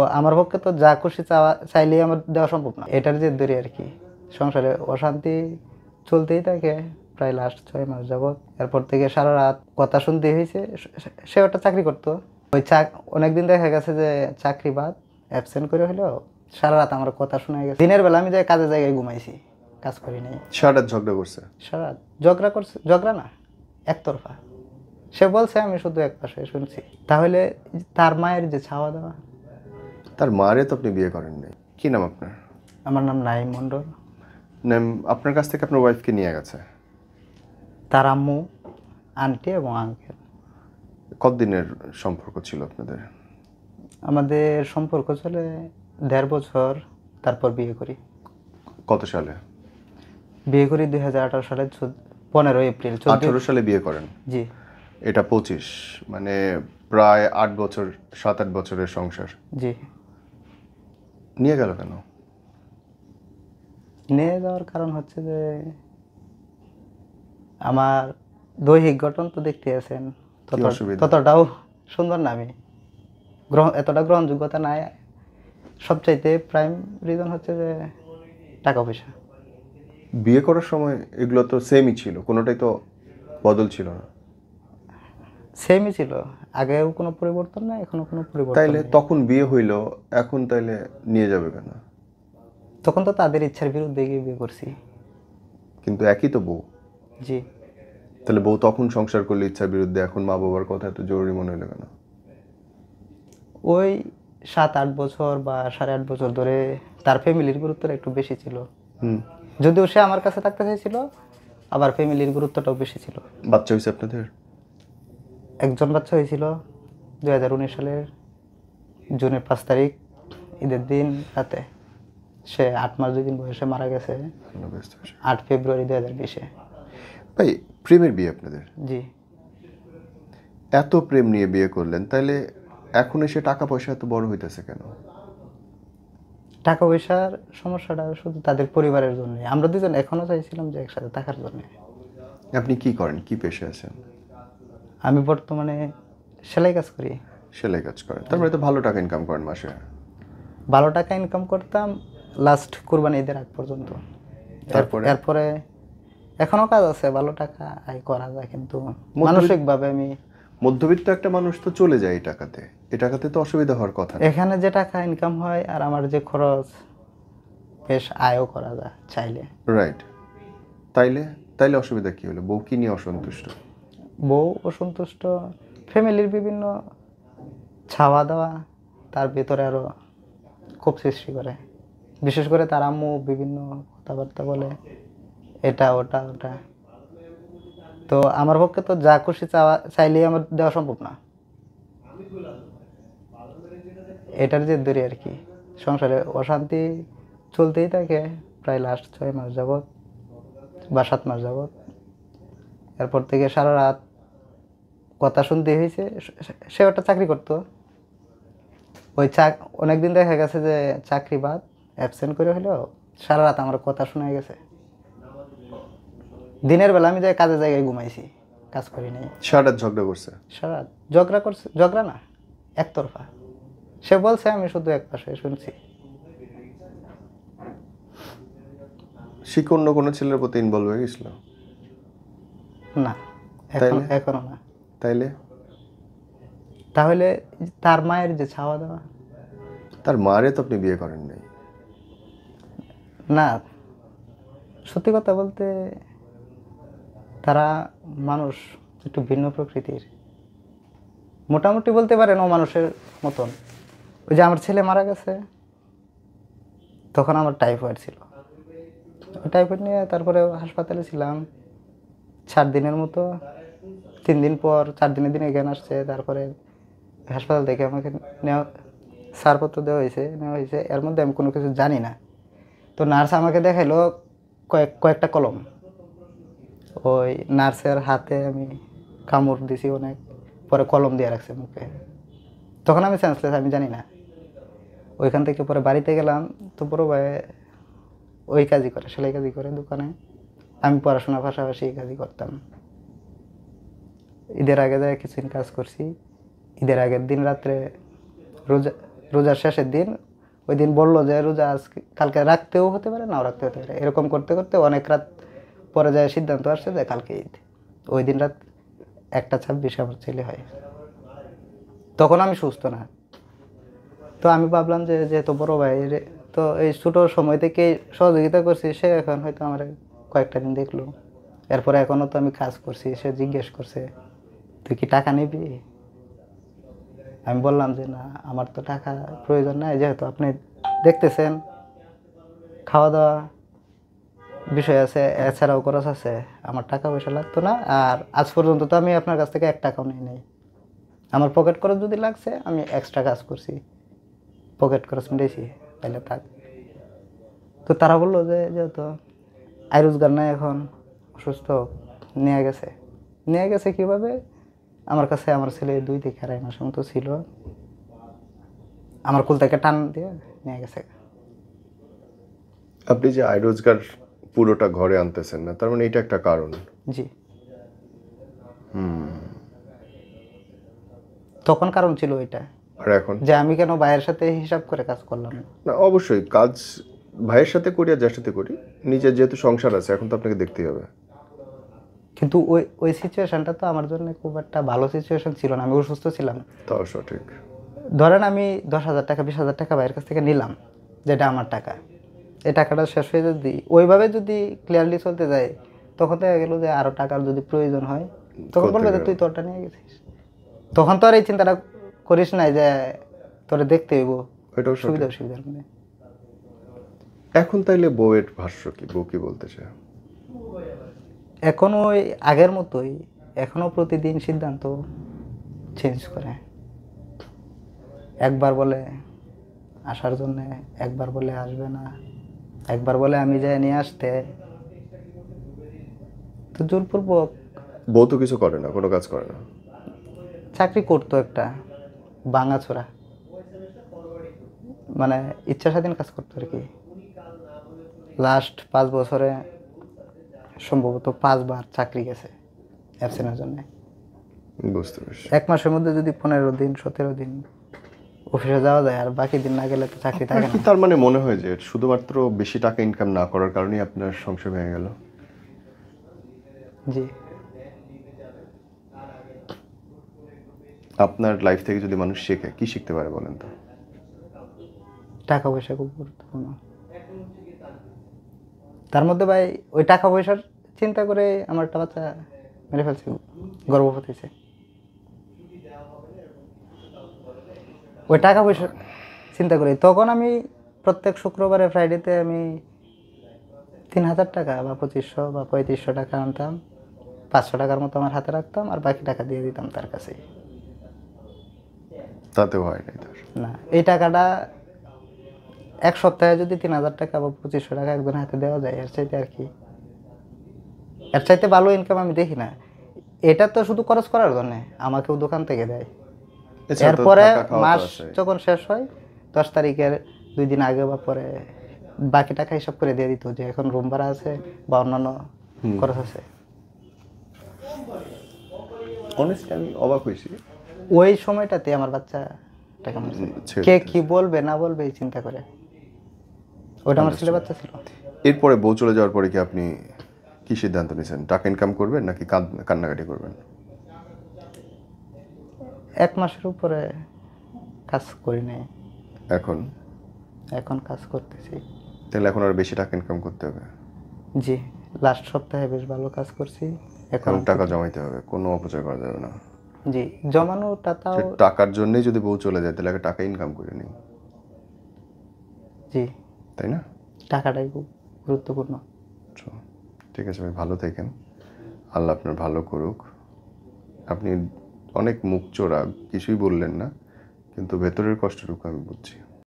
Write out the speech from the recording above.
তো আমার পক্ষে তো যা খুশি চাওয়া চাইলেই আমার দেওয়া সম্ভব না, এটার জেদ ধরে আর কি সংসারে অশান্তি চলতেই থাকে প্রায় লাস্ট 6 মাস যাবৎ। এরপর থেকে সারা রাত কথা শুনতে হয়েছে। সে একটা চাকরি করতো, ওই অনেকদিন দেখা গেছে যে চাকরি বাদ অ্যাবসেন্ট করে হলেও সারা রাত আমার কথা শোনা গেছে। দিনের বেলা আমি যাই কাজের জায়গায় ঘুমাইছি, কাজ করি নাই। সারা রাত ঝগড়া করছে? সারা রাত ঝগড়া করছে, ঝগড়া না, একতরফা। সে বলছে, আমি শুধু এক পাশে শুনছি। তাহলে তার মায়ের যে ছাওয়া দেওয়া। তার মারে তো আপনি বিয়ে করেন নাই। কি নাম আপনার? আমার নাম নাইম মণ্ডল। নাম আপনার কাছ থেকে আপনার ওয়াইফকে নিয়ে গেছে? তার আম্মু, আন্টি এবং আঙ্কেল। কতদিনের সম্পর্ক ছিল আপনাদের? আমাদের সম্পর্ক চলে 1.5 বছর, তারপর বিয়ে করি। কত সালে বিয়ে করি? 2018 সালে 15 এপ্রিল। 18 সালে বিয়ে করেন? জি। এটা 25, মানে প্রায় 8 বছর, 7-8 বছরের সংসার। জি। নিয়ে গেল কেন? নিয়ে যাওয়ার কারণ হচ্ছে যে আমার দৈহিক গঠন তো দেখতে আছেন, কি অসুবিধা? ততটাও সুন্দর না আমি, এতটা গ্রহণযোগ্যতা নাই। সবচাইতে প্রাইম রিজন হচ্ছে যে টাকা পয়সা। বিয়ে করার সময় এগুলো তো সেমই ছিল, কোনোটাই তো বদল ছিল না। সেমই ছিল, আগেও কোনো পরিবর্তন নাই, এখনো কোনো পরিবর্তন তাইলে নেই। তখন বিয়ে হইল, এখন তাইলে নিয়ে যাবে কেন? তখন তো তাদের ইচ্ছার বিরুদ্ধে গিয়ে বিয়ে করছি। কিন্তু একই তো বউ। জি। তাহলে বউ তখন সংসার করলে ইচ্ছার বিরুদ্ধে, এখন মা বাবার কথা এত জরুরি মনে হলো কেন? ওই 7-8 বছর বা 8.5 বছর ধরে তার ফ্যামিলির গুরুত্বটা একটু বেশি ছিল। যদিও সে আমার কাছে থাকতে চাইছিল, আবার ফ্যামিলির গুরুত্বটাও বেশি ছিল। বাচ্চা হয়েছে আপনাদের? একজন বাচ্চা হয়েছিল 2019 সালের জুনের 5 তারিখ, ঈদের দিন রাতে। সে 8 মাস 2 দিন বয়সে মারা গেছে 8 ফেব্রুয়ারি 2020-এ। ভাই, প্রেমের বিয়ে আপনাদের? জি। এত প্রেম নিয়ে বিয়ে করলেন, তাইলে এখন এসে টাকা পয়সা এত বড় হইতেছে কেন? টাকা পয়সার সমস্যাটা শুধু তাদের পরিবারের জন্য। আমরা দুজন এখনো চাইছিলাম যে একসাথে থাকার জন্য। আপনি কি করেন, কি পেশে আছেন? আমি বর্তমানে সেলাই কাজ করি। সেলাই কাজ করেন, তারপরে তো ভালো টাকা ইনকাম করেন মাসে। ভালো টাকা ইনকাম করতাম লাস্ট কুরবানি ঈদের আগ পর্যন্ত। এরপরে এখনো কাজ আছে, ভালো টাকা আয় করা যায়, কিন্তু মানসিকভাবে আমি। মধ্যবিত্ত একটা মানুষ তো চলে যায় এই টাকাতে তো অসুবিধা হওয়ার কথা না। এখানে যে টাকা ইনকাম হয় আর আমার যে খরচ, বেশ আয়ও করা যায় চাইলে। রাইট। তাইলে অসুবিধা কি হলো? বউ কি নিয়ে অসন্তুষ্ট? বউ অসন্তুষ্ট, ফ্যামিলির বিভিন্ন ছাওয়া দেওয়া তার ভিতরে আরো খুব সৃষ্টি করে। বিশেষ করে তার আম্মু বিভিন্ন কথাবার্তা বলে, এটা ওটা ওটা। তো আমার পক্ষে তো যা খুশি চাইলেই আমার দেওয়া সম্ভব না, এটার জেদ ধরে আর কি সংসারে অশান্তি চলতেই থাকে প্রায় লাস্ট 6 মাস যাবৎ বা 7 মাস যাবৎ। এরপর থেকে সারা রাত কথা শুনতে হয়েছে। সে একটা চাকরি করতো, ওই অনেকদিন দেখা গেছে যে চাকরি বাদ অ্যাবসেন্ট করে হলেও সারা রাত আমার কথা শোনা গেছে। দিনের বেলা আমি যাই কাজের জায়গায় ঘুমাইছি, কাজ করি নাই। সারা রাত ঝগড়া করছে? সারা রাত ঝগড়া করছে, ঝগড়া না, একতরফা। সে বলছে, আমি শুধু এক পাশে শুনছি। সে কি অন্য কোনো ছেলের প্রতি ইনভলভ হয়ে গেছিল? না, এখনো না। তাহলে তার মায়ের যে ছাওয়া দেওয়া। তার মারে তো আপনি বিয়ে করেন নাই? না, সত্যি কথা বলতে তারা মানুষ একটু ভিন্ন প্রকৃতির, মোটামুটি বলতে পারেন ও মানুষের মতন। ওই যে আমার ছেলে মারা গেছে, তখন আমার টাইফয়েড ছিল। টাইফয়েড নিয়ে তারপরে হাসপাতালে ছিলাম 4 দিনের মতো। 3 দিন পর 4 দিনের দিনে জ্ঞান আসছে। তারপরে হাসপাতাল থেকে আমাকে ছাড়পত্র নেওয়া হয়েছে। এর মধ্যে আমি কোনো কিছু জানি না। তো নার্স আমাকে দেখাইলো কয়েকটা কলম। ওই নার্সের হাতে আমি কামড় দিছি অনেক, পরে কলম দিয়ে রাখছে মুখে। তখন আমি সেন্সলেস, আমি জানি না। ওইখান থেকে পরে বাড়িতে গেলাম, তো বড় ভাই ওই কাজই করে, সেলাই কাজই করে দোকানে। আমি পড়াশোনার পাশাপাশি এই কাজই করতাম। ঈদের আগে যায় কিছুদিন কাজ করছি। ঈদের আগের দিন রাত্রে রোজার শেষের দিন ওই দিন বললো যে রোজা আজকে কালকে রাখতেও হতে পারে নাও রাখতে হতে পারে, এরকম করতে করতে অনেক রাত পরে যায় সিদ্ধান্ত আসছে যে কালকে ঈদ। ওই দিন রাত 1:26 আমার ছেলে হয়। তখন আমি সুস্থ না। তো আমি ভাবলাম যে যেহেতু বড় ভাই তো এই ছোটো সময় থেকে সহযোগিতা করছি, সে এখন হয়তো আমার কয়েকটা দিন দেখলো, এরপরে এখনও তো আমি কাজ করছি, সে জিজ্ঞেস করছে তুই কি টাকা নিবি। আমি বললাম যে না, আমার তো টাকা প্রয়োজন নাই, যেহেতু আপনি দেখতেছেন খাওয়া দাওয়া বিষয় আছে, এছাড়াও খরচ আছে, আমার টাকা পয়সা লাগতো না। আর আজ পর্যন্ত তো আমি আপনার কাছ থেকে 1 টাকাও নিই নাই। আমার পকেট খরচ যদি লাগছে আমি এক্সট্রা কাজ করছি, পকেট খরচ মিটেছি, তাহলে থাক। তো তারা বললো যে যেহেতু আয় রোজগার নাই, এখন অসুস্থ, নিয়ে গেছে কীভাবে, আমার কাছে আমার ছেলে 2 থেকে 2.5 মাসের মতো ছিল, আমার কুল থেকে টান দিয়ে নিয়ে গেছে। আপনি যে আয় রোজগার পুরোটা ঘরে আনতেছেন না, তার মানে এটা একটা কারণ। জি। তখন কারণ ছিল ওইটা, আর এখন যে আমি কেন ভাইয়ের সাথে হিসাব করে কাজ করলাম না। না, অবশ্যই কাজ ভাইয়ের সাথে করি আর যার সাথে করি, নিজের যেহেতু সংসার আছে এখন তো আপনাকে দেখতেই হবে। কিন্তু ওই সিচুয়েশনটা তো আমার জন্য খুব একটা ভালো সিচুয়েশন ছিল না, আমি অসুস্থ ছিলাম। তাও সঠিক। ধরেন আমি 10,000 টাকা 20,000 টাকা ভাইয়ের কাছ থেকে নিলাম, যেটা আমার টাকা, এই টাকাটা শেষ হয়ে যদি ওইভাবে যদি ক্লিয়ারলি চলতে যায়, তখন দেখা গেল যে আরও টাকার যদি প্রয়োজন হয়, তখন বলবে যে তুই তোরটা নিয়ে গেছিস। তখন তো আর এই চিন্তাটা করিস নাই যে তোরে দেখতে হইব, এটাও সুবিধা সঠিক। অসুবিধার মধ্যে। এখন তাইলে বউয়ের ভাষ্য কি, বউ কি বলতে চায়? এখনো ওই আগের মতোই, এখনো প্রতিদিন সিদ্ধান্ত চেঞ্জ করে। একবার বলে আসার জন্যে, একবার বলে আসবে না, একবার বলে আমি যাই নিয়ে আসতে। তো জোরপূর্বক বউ তো কিছু করে না, কোনো কাজ করে না। চাকরি করতো একটা ভাঙাচোরা, মানে ইচ্ছা স্বাধীন কাজ করতো আর কি। লাস্ট 5 বছরে সম্ভবত 5 বার চাকরি গেছে অ্যাবসেন্টের জন্য। বুঝতে পারছি। 1 মাসের মধ্যে যদি 15 দিন 17 দিন অফিসে যাওয়া যায়, আর বাকি দিন না গেলে তো চাকরি থাকে আপনার কি না। তার মানে মনে হয় যে শুধুমাত্র বেশি টাকা ইনকাম না করার কারণেই আপনার সংসার ভেঙে গেল? জি। আপনার লাইফ থেকে যদি মানুষ শেখে, কি শিখতে পারে বলেন তো? টাকা পয়সা খুব গুরুত্বপূর্ণ। তার মধ্যে ভাই ওই টাকা পয়সার চিন্তা করে আমার একটা বাচ্চা মেরে ফেলছে, গর্ভবতী হয়েছে। ওই টাকা পয়সা চিন্তা করি, তখন আমি প্রত্যেক শুক্রবারে ফ্রাইডেতে আমি 3,000 টাকা বা 2,500 বা 3,500 টাকা আনতাম, 500 টাকার মতো আমার হাতে রাখতাম, আর বাকি টাকা দিয়ে দিতাম তার কাছে। তাতেও হয় নাই তার। না, এই টাকাটা 1 সপ্তাহে যদি 3,000 টাকা বা 2,500 টাকা একজনের হাতে দেওয়া যায়, এর চাইতে আর কি, এর চাইতে ভালো ইনকাম আমি দেখি না। এটা তো শুধু খরচ করার জন্য, আমাকেও দোকান থেকে দেয়। এছাড়া তো এরপরে থাকা খাওয়া তো মাস আছে। যখন শেষ হয় 10 তারিখের 2 দিন আগে বা পরে বাকি টাকা হিসাব করে দিয়ে দিত, যে এখন রুম ভাড়া আছে বা অন্যান্য খরচ আছে। অনেস্টলি আমি অবাক হয়েছি। ওই সময়টাতে আমার বাচ্চা টাকা মারছে, ছেড়ে কে দিতেছে। কি বলবে না বলবে এই চিন্তা করে। ওটা আমার ছেলে বাচ্চা ছিল। এরপরে বউ চলে যাওয়ার পরে কি আপনি কি সিদ্ধান্ত নিয়েছেন? টাকা ইনকাম করবেন নাকি কান্নাকাটি করবেন? 1 মাসের উপরে কাজ করি নাই, এখন এখন কাজ করতেছি। তাহলে এখন আর বেশি টাকা ইনকাম করতে হবে, জি, লাস্ট সপ্তাহে বেশ ভালো কাজ করছি। এখন এবং টাকা জমাইতে হবে, কোনো অপচয় করা যাবে না। জি, জমানোটা তাও। সে টাকার জন্যই যদি বউ চলে যায় তাহলে আগে টাকা ইনকাম করে নিই, জি, তাই না? টাকাটাই খুব গুরুত্বপূর্ণ। আচ্ছা, ঠিক আছে ভাই, ভালো থাকেন, আল্লাহ আপনার ভালো করুক। আপনি অনেক মুখ চোরা, কিছুই বললেন না, কিন্তু ভেতরের কষ্টটুকু আমি বুঝছি।